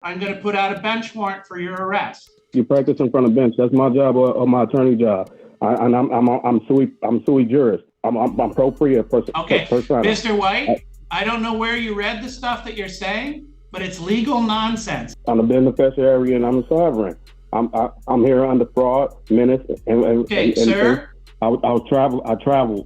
I'm going to put out a bench warrant for your arrest. You practice in front of bench. That's my job or my attorney job. I'm sui juris. I'm appropriate person. Okay, Mr. White, I don't know where you read the stuff that you're saying, but it's legal nonsense. I'm a beneficiary and I'm a sovereign. I'm here under fraud, menace, and sir. I'll travel. I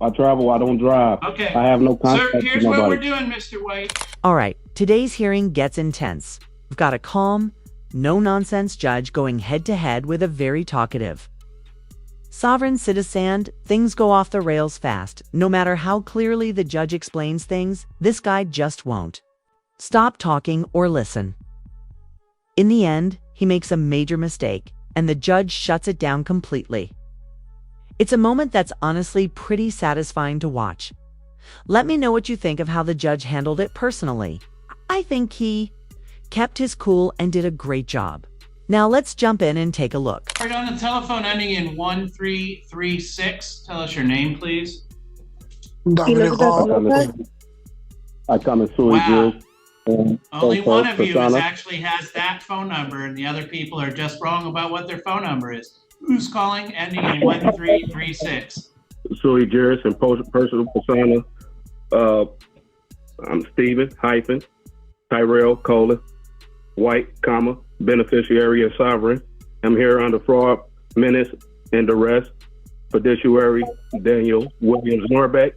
don't drive. Okay. I have no contact. Sir, here's what we're doing, Mr. White. All right, today's hearing gets intense. We've got a calm, no-nonsense judge going head-to-head with a very talkative. Sovereign citizen, things go off the rails fast. No matter how clearly the judge explains things, this guy just won't stop talking or listen. In the end, he makes a major mistake, and the judge shuts it down completely. It's a moment that's honestly pretty satisfying to watch. Let me know what you think of how the judge handled it personally. I think he kept his cool and did a great job. Now let's jump in and take a look. We're on the telephone ending in 1336. Tell us your name, please. I come in sui juris. Only one of you actually has that phone number, and the other people are just wrong about what their phone number is. Who's calling ending in 1336? Sui juris and personal persona. I'm Stephen Tyrell White, beneficiary and sovereign. I'm here under fraud, menace, and arrest. Fiduciary Daniel Williams Norbeck.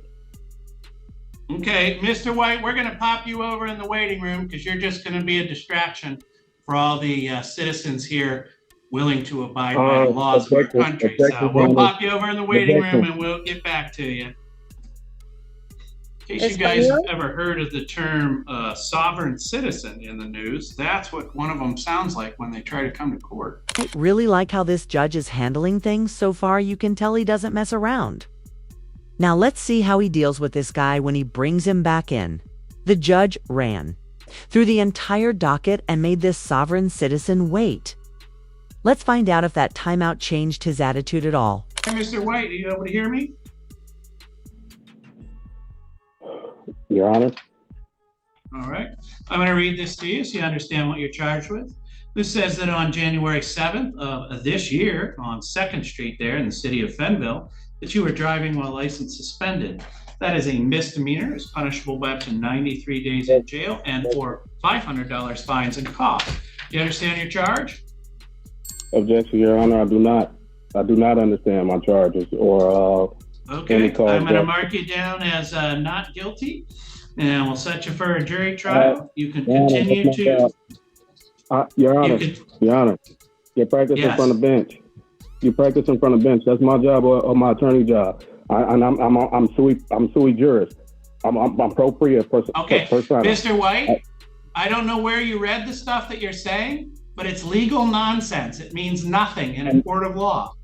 Okay, Mr. White, we're going to pop you over in the waiting room because you're just going to be a distraction for all the citizens here willing to abide by the laws of our country. So we'll pop you over in the waiting room and we'll get back to you. In case you guys have ever heard of the term sovereign citizen in the news, that's what one of them sounds like when they try to come to court. I really like how this judge is handling things so far. You can tell he doesn't mess around. Now let's see how he deals with this guy when he brings him back in. The judge ran through the entire docket and made this sovereign citizen wait. Let's find out if that timeout changed his attitude at all. Hey, Mr. White, are you able to hear me? Your Honor. All right. I'm going to read this to you so you understand what you're charged with. This says that on January 7th of this year on 2nd Street there in the city of Fenville, that you were driving while license suspended. That is a misdemeanor. It's punishable by up to 93 days in jail and for $500 fines and costs. Do you understand your charge? Objection, Your Honor. I do not understand my charges or okay. I'm going to mark you down as not guilty, and we'll set you for a jury trial. You can continue to. Your Honor. Your Honor. You practice in front of bench. You practice in front of bench. That's my job or my attorney job. I'm sui juris. I'm appropriate person. Okay, Mr. White, I don't know where you read the stuff that you're saying, but it's legal nonsense. It means nothing in a court of law.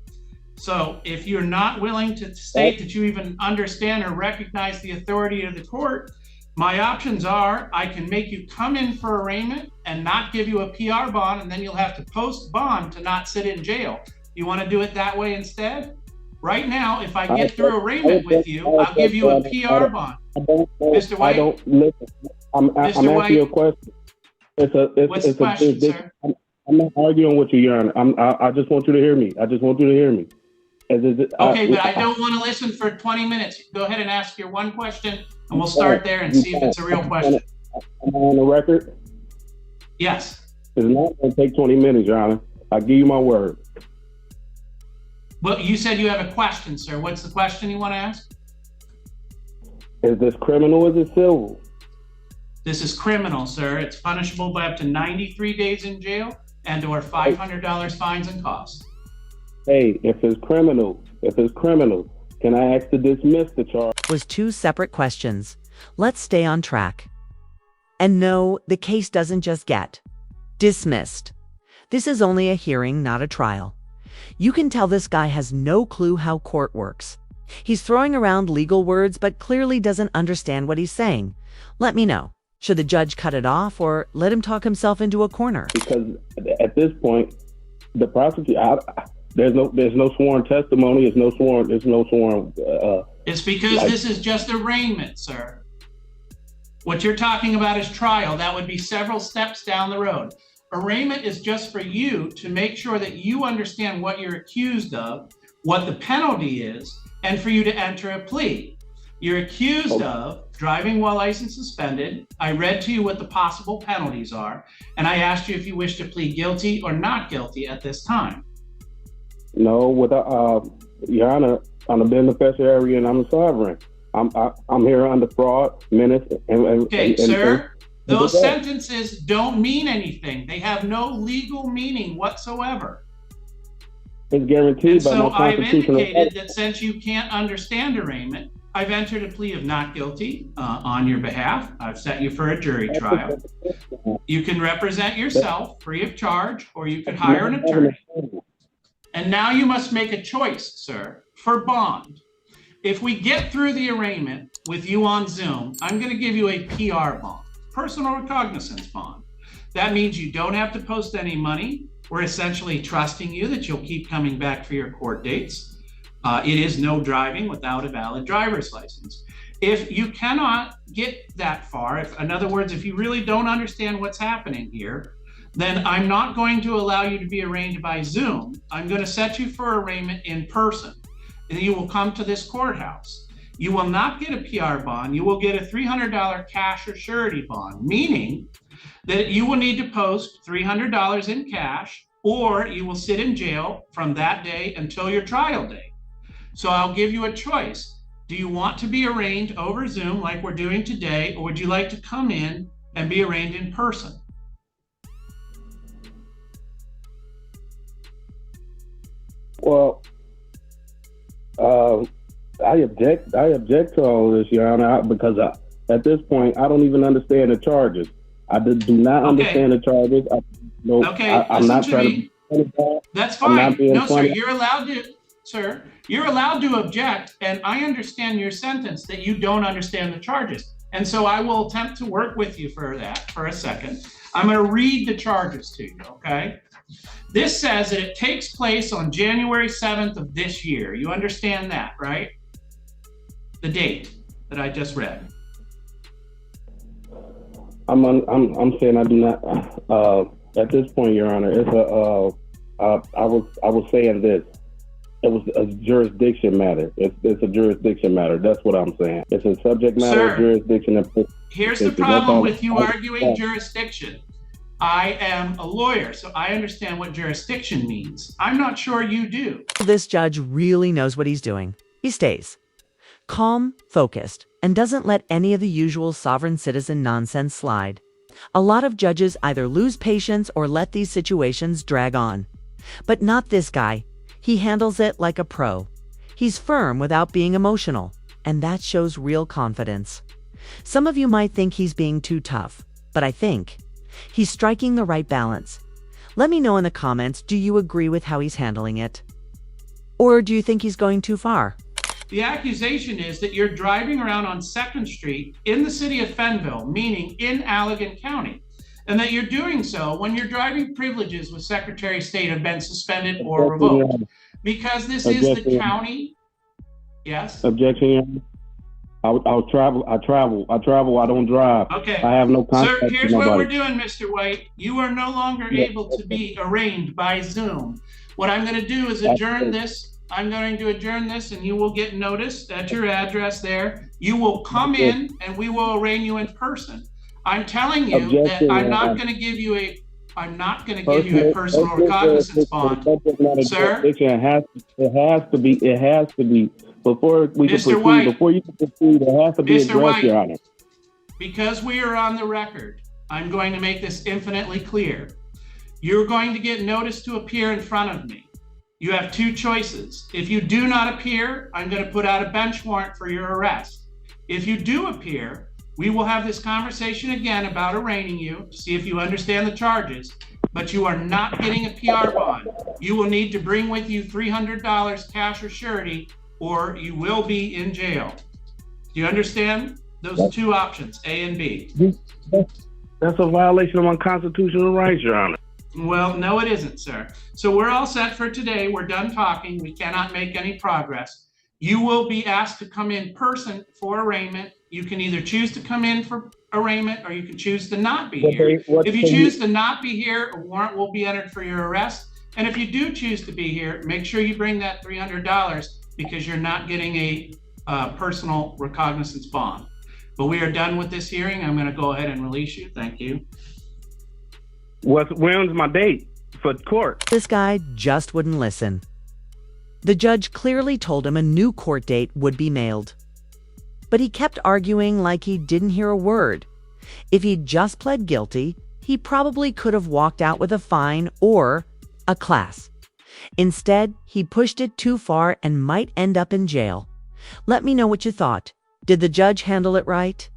So if you're not willing to state that you even understand or recognize the authority of the court, my options are I can make you come in for arraignment and not give you a PR bond, and then you'll have to post bond to not sit in jail. You want to do it that way instead? Right now, if I get through arraignment with you, I'll give you a PR bond. Mr. White? I'm asking you a question. What's the question, sir? I'm not arguing with you, Your Honor. I just want you to hear me. Okay, but I don't want to listen for 20 minutes. Go ahead and ask your one question, and we'll start there and see if it's a real question. Am I on the record? Yes. It's not going to take 20 minutes, Your Honor. I give you my word. Well, you said you have a question, sir. What's the question you want to ask? Is this criminal or is it civil? This is criminal, sir. It's punishable by up to 93 days in jail and or $500 fines and costs. Hey, if it's criminal, can I ask to dismiss the charge? Was two separate questions. Let's stay on track. And no, the case doesn't just get dismissed. This is only a hearing, not a trial. You can tell this guy has no clue how court works. He's throwing around legal words, but clearly doesn't understand what he's saying. Let me know. Should the judge cut it off or let him talk himself into a corner? Because at this point, the prosecutor, there's no sworn testimony. There's no sworn. It's because this is just arraignment, sir. What you're talking about is trial. That would be several steps down the road. arraignment is just for you to make sure that you understand what you're accused of, what the penalty is, and for you to enter a plea. You're accused of driving while license suspended. I read to you what the possible penalties are, and I asked you if you wish to plead guilty or not guilty at this time. No, Your Honor, I'm a beneficiary and I'm a sovereign. I'm here under fraud, menace, Okay, sir, those sentences don't mean anything. They have no legal meaning whatsoever. It's guaranteed by my So I've constitutional indicated that since you can't understand arraignment, I've entered a plea of not guilty on your behalf. I've set you for a jury trial. You can represent yourself free of charge, or you could hire an attorney. And now you must make a choice, sir, for bond. If we get through the arraignment with you on Zoom, I'm going to give you a PR bond, personal recognizance bond. That means you don't have to post any money. We're essentially trusting you that you'll keep coming back for your court dates. It is no driving without a valid driver's license. If you cannot get that far, in other words, if you really don't understand what's happening here, then I'm not going to allow you to be arraigned by Zoom. I'm going to set you for arraignment in person. And you will come to this courthouse. You will not get a PR bond. You will get a $300 cash or surety bond, meaning that you will need to post $300 in cash, or you will sit in jail from that day until your trial day. So I'll give you a choice. Do you want to be arraigned over Zoom like we're doing today, or would you like to come in and be arraigned in person? Well, I object to all this, Your Honor, because at this point, I don't even understand the charges. I do not understand the charges. I'm not trying to. That's fine. No, sir, you're allowed to, sir. You're allowed to object, and I understand your sentence that you don't understand the charges. And so I will attempt to work with you for that for a second. I'm going to read the charges to you, okay? This says that it takes place on January 7th of this year. You understand that, right? The date that I just read. I'm saying I do not. At this point, Your Honor, it's I was saying this. It was a jurisdiction matter. It's a jurisdiction matter. That's what I'm saying. It's a subject matter, jurisdiction. Here's the problem with you arguing jurisdiction. I am a lawyer, so I understand what jurisdiction means. I'm not sure you do. This judge really knows what he's doing. He stays calm, focused, and doesn't let any of the usual sovereign citizen nonsense slide. A lot of judges either lose patience or let these situations drag on. But not this guy. He handles it like a pro. He's firm without being emotional, and that shows real confidence. Some of you might think he's being too tough, but I think he's striking the right balance. Let me know in the comments, do you agree with how he's handling it? Or do you think he's going too far? The accusation is that you're driving around on 2nd Street in the city of Fenville, meaning in Allegan County, and that you're doing so when your driving privileges with Secretary of State have been suspended or revoked. Because this is the county. Yes? Objection. I travel. I don't drive. Okay. I have no contact. Sir, here's what we're doing, Mr. White. You are no longer able to be arraigned by Zoom. What I'm going to do is adjourn this. I'm going to adjourn this, and you will get notice at your address there. You will come in, and we will arraign you in person. I'm telling you that I'm not going to give you a personal recognizance bond, sir. It has to be before we can proceed. White, before you can proceed, it has to be addressed, Your Honor. Because we are on the record, I'm going to make this infinitely clear. You're going to get notice to appear in front of me. You have two choices. If you do not appear, I'm going to put out a bench warrant for your arrest. If you do appear, we will have this conversation again about arraigning you to see if you understand the charges, but you are not getting a PR bond. You will need to bring with you $300 cash or surety, or you will be in jail. Do you understand those two options, A and B? That's a violation of my constitutional rights, Your Honor. Well, no, it isn't, sir. So we're all set for today. We're done talking. We cannot make any progress. You will be asked to come in person for arraignment. You can either choose to come in for arraignment, or you can choose to not be here. If you choose to not be here, a warrant will be entered for your arrest. And if you do choose to be here, make sure you bring that $300 because you're not getting a personal recognizance bond. But we are done with this hearing. I'm going to go ahead and release you. Thank you. When's my date for court? This guy just wouldn't listen. The judge clearly told him a new court date would be mailed. But he kept arguing like he didn't hear a word. If he'd just pled guilty, he probably could have walked out with a fine or a class. Instead, he pushed it too far and might end up in jail. Let me know what you thought. Did the judge handle it right?